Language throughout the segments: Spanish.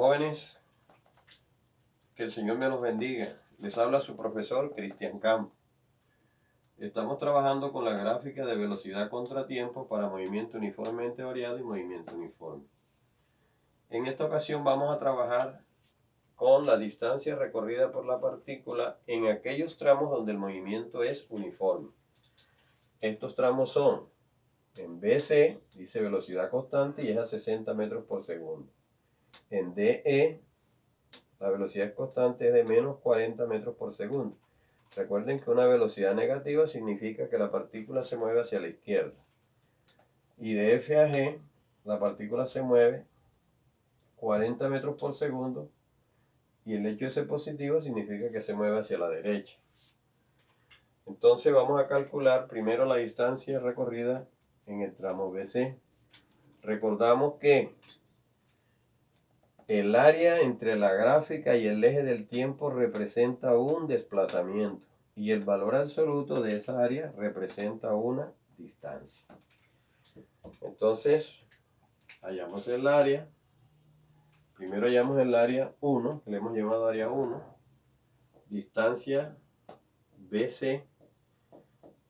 Jóvenes, que el Señor me los bendiga. Les habla su profesor Cristian Campo. Estamos trabajando con la gráfica de velocidad contratiempo para movimiento uniformemente variado y movimiento uniforme. En esta ocasión vamos a trabajar con la distancia recorrida por la partícula en aquellos tramos donde el movimiento es uniforme. Estos tramos son en BC, dice velocidad constante y es a 60 metros por segundo. En DE, la velocidad constante es de menos 40 metros por segundo. Recuerden que una velocidad negativa significa que la partícula se mueve hacia la izquierda. Y de F a G, la partícula se mueve 40 metros por segundo y el hecho de ser positivo significa que se mueve hacia la derecha. Entonces vamos a calcular primero la distancia recorrida en el tramo BC. Recordamos que el área entre la gráfica y el eje del tiempo representa un desplazamiento y el valor absoluto de esa área representa una distancia. Entonces, hallamos el área. Primero hallamos el área 1, que le hemos llamado área 1. Distancia BC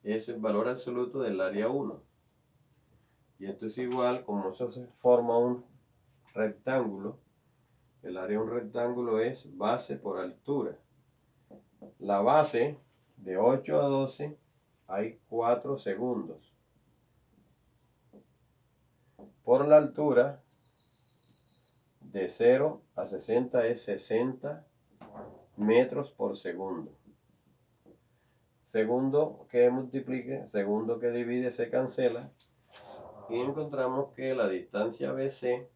es el valor absoluto del área 1. Y esto es igual, como eso se forma un rectángulo, el área de un rectángulo es base por altura. La base de 8 a 12 hay 4 segundos. Por la altura de 0 a 60 es 60 metros por segundo. Segundo que multiplique, segundo que divide se cancela y encontramos que la distancia BC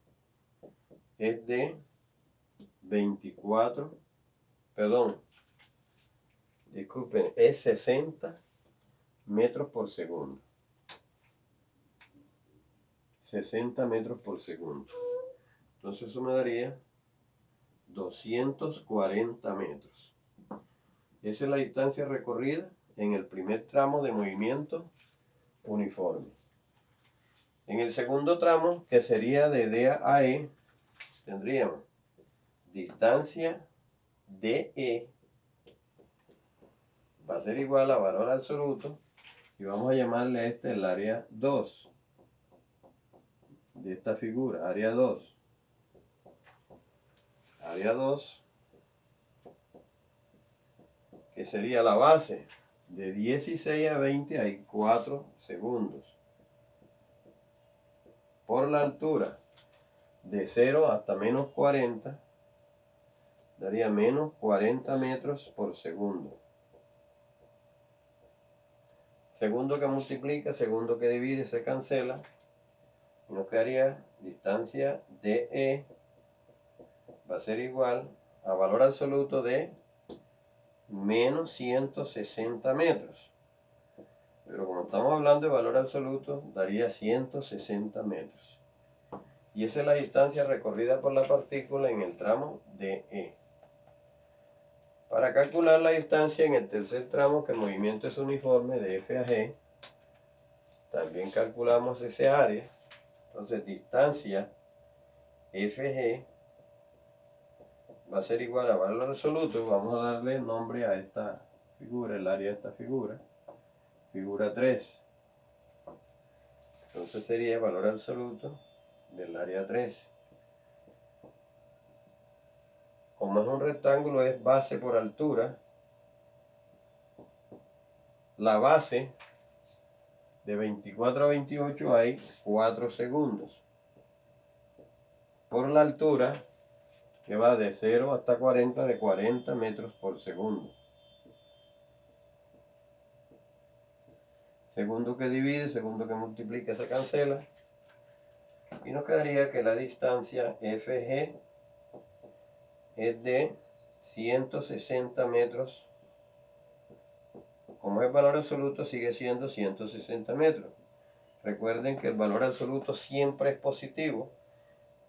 es de 60 metros por segundo. 60 metros por segundo. Entonces eso me daría 240 metros. Esa es la distancia recorrida en el primer tramo de movimiento uniforme. En el segundo tramo, que sería de D a E, tendríamos distancia DE va a ser igual a valor absoluto y vamos a llamarle a este el área 2 de esta figura, área 2. Área 2, que sería la base de 16 a 20 hay 4 segundos. Por la altura de 0 hasta menos 40 daría menos 40 metros por segundo. Segundo que multiplica, segundo que divide se cancela y nos quedaría distancia DE va a ser igual a valor absoluto de menos 160 metros. Pero como estamos hablando de valor absoluto, daría 160 metros. Y esa es la distancia recorrida por la partícula en el tramo DE. Para calcular la distancia en el tercer tramo, que el movimiento es uniforme de F a G, también calculamos ese área. Entonces, distancia FG va a ser igual a valor absoluto. Vamos a darle nombre a esta figura, el área de esta figura. Figura 3. Entonces sería el valor absoluto del área 3. Como es un rectángulo, es base por altura. La base de 24 a 28 hay 4 segundos. Por la altura, que va de 0 hasta 40, de 40 metros por segundo. Segundo que divide, segundo que multiplica se cancela. Y nos quedaría que la distancia FG es de 160 metros. Como es valor absoluto, sigue siendo 160 metros. Recuerden que el valor absoluto siempre es positivo.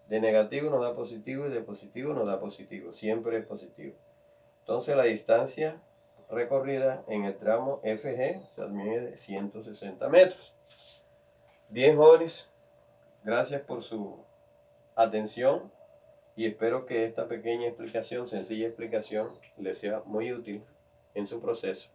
De negativo nos da positivo y de positivo nos da positivo. Siempre es positivo. Entonces la distancia recorrida en el tramo FG también es de 160 metros. Bien, jóvenes, gracias por su atención. y espero que esta pequeña explicación, sencilla explicación, les sea muy útil en su proceso.